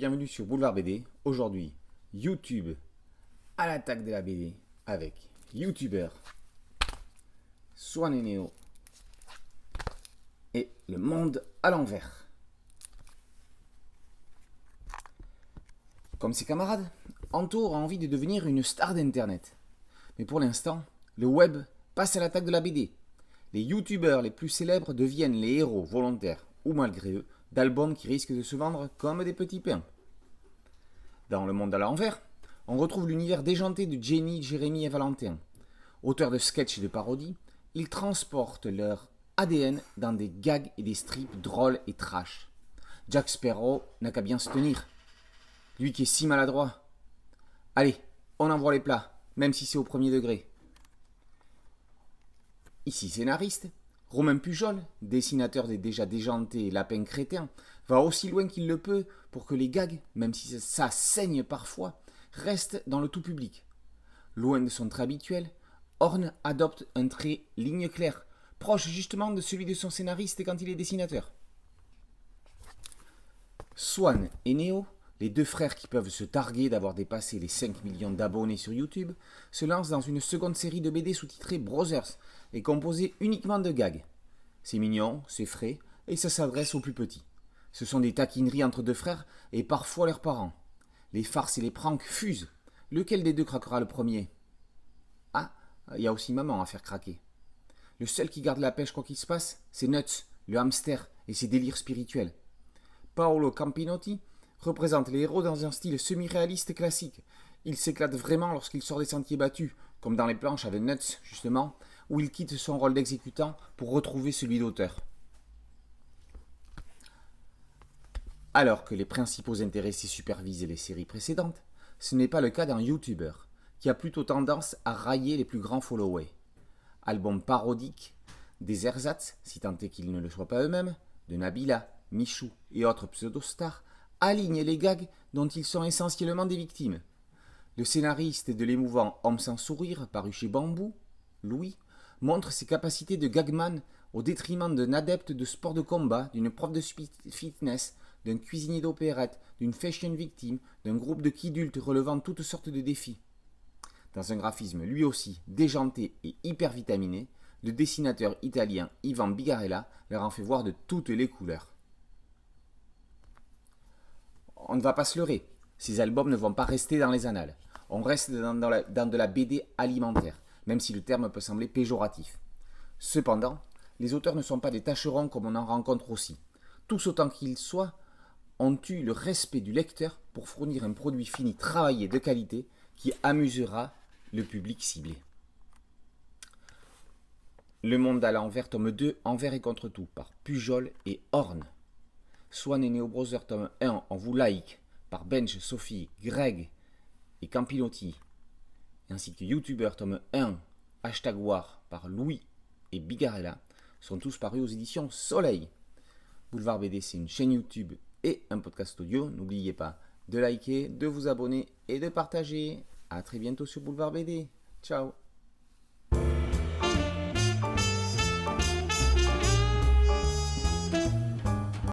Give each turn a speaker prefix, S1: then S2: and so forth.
S1: bienvenue sur Boulevard BD. Aujourd'hui, YouTube à l'attaque de la BD avec YouTuber Swan et Neo et le monde à l'envers. Comme ses camarades, Anto a envie de devenir une star d'internet. Mais pour l'instant, le web passe à l'attaque de la BD. Les youtubeurs les plus célèbres deviennent les héros volontaires ou malgré eux d'albums qui risquent de se vendre comme des petits pains. Dans le monde à l'envers, on retrouve l'univers déjanté de Jenny, Jérémy et Valentin. Auteurs de sketchs et de parodies, ils transportent leur ADN dans des gags et des strips drôles et trash. Jack Sparrow n'a qu'à bien se tenir. Lui qui est si maladroit. Allez, on envoie les plats, même si c'est au premier degré. Ici scénariste, Romain Pujol, dessinateur des déjà déjantés lapins crétins, va aussi loin qu'il le peut pour que les gags, même si ça saigne parfois, restent dans le tout public. Loin de son trait habituel, Horn adopte un trait ligne claire, proche justement de celui de son scénariste quand il est dessinateur. Swan et Neo, les deux frères qui peuvent se targuer d'avoir dépassé les 5 millions d'abonnés sur YouTube, se lancent dans une seconde série de BD sous-titrée Brothers et composée uniquement de gags. C'est mignon, c'est frais et ça s'adresse aux plus petits. Ce sont des taquineries entre deux frères et parfois leurs parents. Les farces et les pranks fusent. Lequel des deux craquera le premier? Ah, il y a aussi maman à faire craquer. Le seul qui garde la pêche quoi qu'il se passe, c'est Nuts, le hamster et ses délires spirituels. Paolo Campinotti représente les héros dans un style semi-réaliste classique. Il s'éclate vraiment lorsqu'il sort des sentiers battus, comme dans les planches avec Nuts, justement, où il quitte son rôle d'exécutant pour retrouver celui d'auteur. Alors que les principaux intéressés supervisent les séries précédentes, ce n'est pas le cas d'un YouTuber, qui a plutôt tendance à railler les plus grands followers. Albums parodiques, des ersatz, si tant est qu'ils ne le soient pas eux-mêmes, de Nabila, Michou et autres pseudo-stars, alignent les gags dont ils sont essentiellement des victimes. Le scénariste de l'émouvant Homme sans sourire, paru chez Bambou, Louis, montre ses capacités de gagman au détriment d'un adepte de sport de combat, d'une prof de fitness, d'un cuisinier d'opérette, d'une fashion victime, d'un groupe de kidultes relevant toutes sortes de défis. Dans un graphisme lui aussi déjanté et hyper vitaminé, le dessinateur italien Ivan Bigarella leur en fait voir de toutes les couleurs. On ne va pas se leurrer, ces albums ne vont pas rester dans les annales. On reste dans de la BD alimentaire, même si le terme peut sembler péjoratif. Cependant, les auteurs ne sont pas des tâcherons comme on en rencontre aussi. Tous autant qu'ils soient, ont eu le respect du lecteur pour fournir un produit fini travaillé de qualité qui amusera le public ciblé. Le monde à l'envers, tome 2, Envers et contre tout, par Pujol et Horn. Swan et Neo Brothers, tome 1, On vous like, par Benj, Sophie, Greg et Campinotti, ainsi que YouTuber, tome 1, #war, par Louis et Bigarella, sont tous parus aux éditions Soleil. Boulevard BD, c'est une chaîne YouTube et un podcast audio. N'oubliez pas de liker, de vous abonner et de partager. A très bientôt sur Boulevard BD. Ciao.